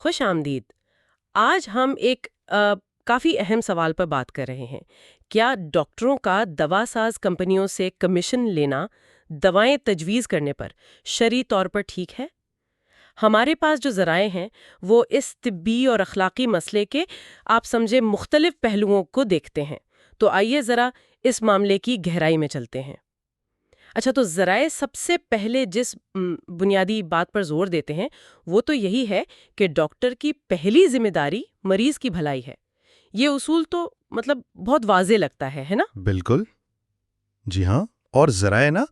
خوش آمدید۔ آج ہم ایک کافی اہم سوال پر بات کر رہے ہیں۔ کیا ڈاکٹروں کا دوا ساز کمپنیوں سے کمیشن لینا دوائیں تجویز کرنے پر شرعی طور پر ٹھیک ہے؟ ہمارے پاس جو ذرائع ہیں وہ اس طبی اور اخلاقی مسئلے کے آپ سمجھے مختلف پہلوؤں کو دیکھتے ہیں۔ تو آئیے ذرا اس معاملے کی گہرائی میں چلتے ہیں۔ اچھا، تو ذرائع سب سے پہلے جس بنیادی بات پر زور دیتے ہیں وہ تو یہی ہے کہ ڈاکٹر کی پہلی ذمہ داری مریض کی بھلائی ہے۔ یہ اصول تو بہت واضح لگتا ہے نا؟ بالکل، جی ہاں، اور ذرائع نا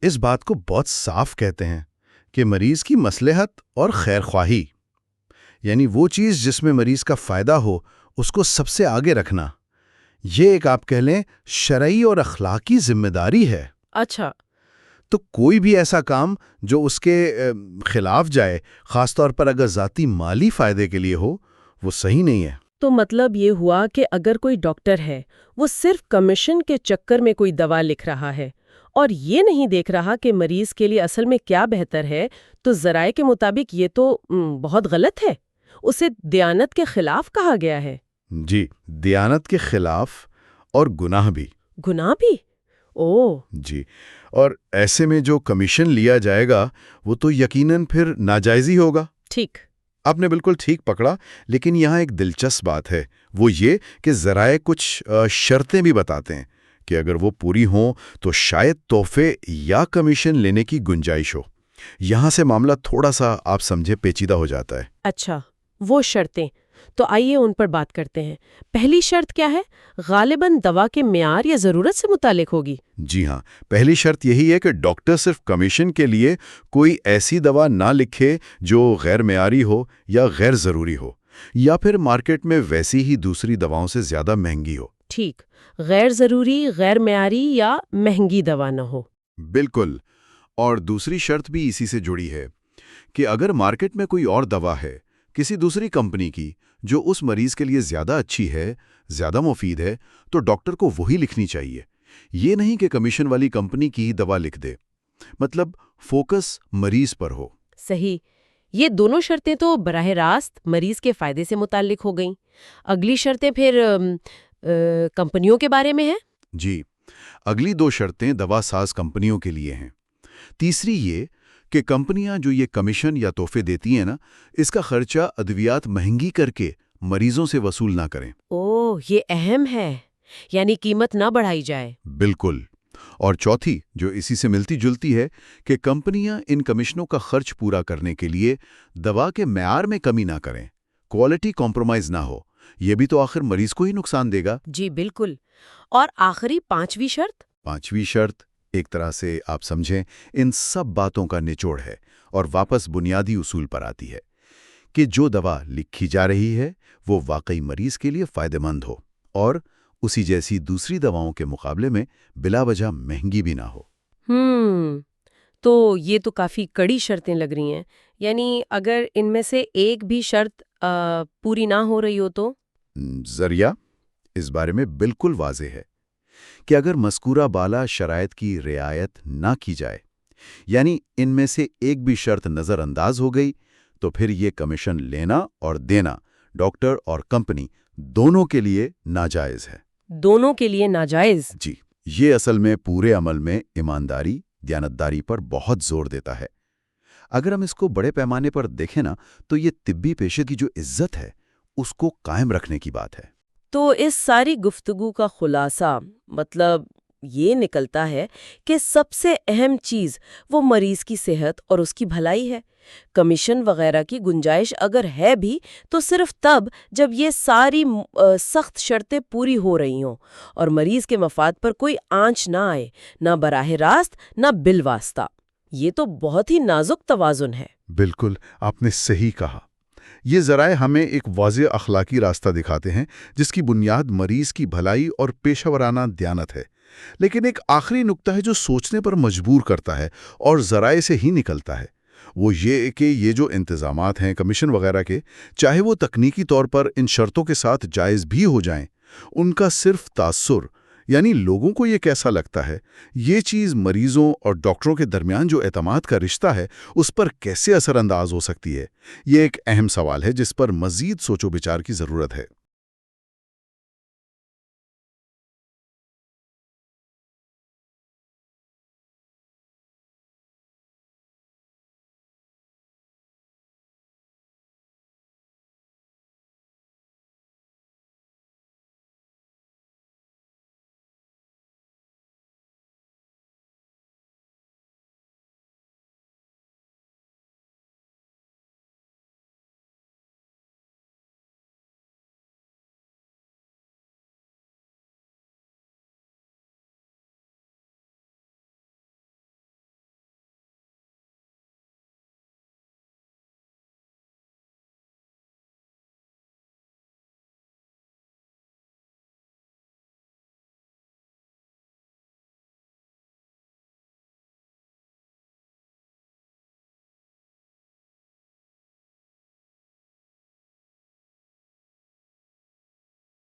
اس بات کو بہت صاف کہتے ہیں کہ مریض کی مصلحت اور خیر خواہی، یعنی وہ چیز جس میں مریض کا فائدہ ہو اس کو سب سے آگے رکھنا، یہ ایک آپ کہہ لیں شرعی اور اخلاقی ذمہ داری ہے۔ اچھا، تو کوئی بھی ایسا کام جو اس کے خلاف جائے، خاص طور پر اگر ذاتی مالی فائدے کے لیے ہو، وہ صحیح نہیں ہے۔ تو مطلب یہ ہوا کہ اگر کوئی ڈاکٹر ہے وہ صرف کمیشن کے چکر میں کوئی دوا لکھ رہا ہے اور یہ نہیں دیکھ رہا کہ مریض کے لیے اصل میں کیا بہتر ہے، تو ذرائع کے مطابق یہ تو بہت غلط ہے، اسے دیانت کے خلاف کہا گیا ہے۔ جی، دیانت کے خلاف اور گناہ بھی۔ گناہ بھی؟ اوہ! جی، اور ایسے میں جو کمیشن لیا جائے گا وہ تو یقیناً پھر ناجائز ہی ہوگا۔ ٹھیک، آپ نے بالکل ٹھیک پکڑا، لیکن یہاں ایک دلچسپ بات ہے، وہ یہ کہ ذرائع کچھ شرطیں بھی بتاتے ہیں کہ اگر وہ پوری ہوں تو شاید تحفے یا کمیشن لینے کی گنجائش ہو۔ یہاں سے معاملہ تھوڑا سا آپ سمجھے پیچیدہ ہو جاتا ہے۔ اچھا، وہ شرطیں تو آئیے ان پر بات کرتے ہیں۔ پہلی شرط کیا ہے؟ غالباً دوا کے معیار یا ضرورت سے متعلق ہوگی۔ جی ہاں، پہلی شرط یہی ہے کہ ڈاکٹر صرف کمیشن کے لیے کوئی ایسی دوا نہ لکھے جو غیر معیاری ہو یا غیر ضروری ہو، یا پھر مارکیٹ میں ویسی ہی دوسری دواؤں سے زیادہ مہنگی ہو۔ ٹھیک، غیر ضروری، غیر معیاری یا مہنگی دوا نہ ہو۔ بالکل، اور دوسری شرط بھی اسی سے جڑی ہے کہ اگر مارکیٹ میں کوئی اور دوا ہے کسی دوسری کمپنی کی جو اس مریض کے لیے زیادہ اچھی ہے، زیادہ مفید ہے، تو ڈاکٹر کو وہی لکھنی چاہیے۔ یہ نہیں کہ کمیشن والی کمپنی کی ہی دوا لکھ دے، مطلب فوکس مریض پر ہو۔ صحیح، یہ دونوں شرطیں تو براہ راست مریض کے فائدے سے متعلق ہو گئیں۔ اگلی شرطیں پھر کمپنیوں کے بارے میں ہیں۔ جی، اگلی دو شرطیں دوا ساز کمپنیوں کے لیے ہیں۔ تیسری یہ کہ کمپنیاں جو یہ کمیشن یا تحفے دیتی ہیں نا، اس کا خرچہ ادویات مہنگی کر کے مریضوں سے وصول نہ کریں۔ اوہ، یہ اہم ہے، یعنی قیمت نہ بڑھائی جائے۔ بالکل، اور چوتھی جو اسی سے ملتی جلتی ہے کہ کمپنیاں ان کمیشنوں کا خرچ پورا کرنے کے لیے دوا کے معیار میں کمی نہ کریں، کوالٹی کمپرومائز نہ ہو۔ یہ بھی تو آخر مریض کو ہی نقصان دے گا۔ جی بالکل۔ اور آخری پانچویں شرط؟ پانچویں شرط ایک طرح سے آپ سمجھیں ان سب باتوں کا نچوڑ ہے اور واپس بنیادی اصول پر آتی ہے کہ جو دوا لکھی جا رہی ہے وہ واقعی مریض کے لیے فائدہ مند ہو اور اسی جیسی دوسری دواؤں کے مقابلے میں بلا وجہ مہنگی بھی نہ ہو۔ تو یہ تو کافی کڑی شرطیں لگ رہی ہیں، یعنی اگر ان میں سے ایک بھی شرط پوری نہ ہو رہی ہو تو؟ ذریعہ اس بارے میں بالکل واضح ہے کہ اگر مذکورہ بالا شرائط کی رعایت نہ کی جائے، یعنی ان میں سے ایک بھی شرط نظر انداز ہو گئی، تو پھر یہ کمیشن لینا اور دینا ڈاکٹر اور کمپنی دونوں کے لیے ناجائز ہے۔ دونوں کے لیے ناجائز؟ جی، یہ اصل میں پورے عمل میں ایمانداری، دیانتداری پر بہت زور دیتا ہے۔ اگر ہم اس کو بڑے پیمانے پر دیکھیں نا، تو یہ طبی پیشے کی جو عزت ہے اس کو قائم رکھنے کی بات ہے۔ تو اس ساری گفتگو کا خلاصہ یہ نکلتا ہے کہ سب سے اہم چیز وہ مریض کی صحت اور اس کی بھلائی ہے۔ کمیشن وغیرہ کی گنجائش اگر ہے بھی تو صرف تب جب یہ ساری سخت شرطیں پوری ہو رہی ہوں اور مریض کے مفاد پر کوئی آنچ نہ آئے، نہ براہ راست نہ بالواسطہ۔ یہ تو بہت ہی نازک توازن ہے۔ بالکل، آپ نے صحیح کہا۔ یہ ذرائع ہمیں ایک واضح اخلاقی راستہ دکھاتے ہیں جس کی بنیاد مریض کی بھلائی اور پیشہ ورانہ دیانت ہے، لیکن ایک آخری نقطہ ہے جو سوچنے پر مجبور کرتا ہے اور ذرائع سے ہی نکلتا ہے، وہ یہ کہ یہ جو انتظامات ہیں کمیشن وغیرہ کے، چاہے وہ تکنیکی طور پر ان شرطوں کے ساتھ جائز بھی ہو جائیں، ان کا صرف تاثر یعنی لوگوں کو یہ کیسا لگتا ہے، یہ چیز مریضوں اور ڈاکٹروں کے درمیان جو اعتماد کا رشتہ ہے اس پر کیسے اثر انداز ہو سکتی ہے؟ یہ ایک اہم سوال ہے جس پر مزید سوچ و بچار کی ضرورت ہے۔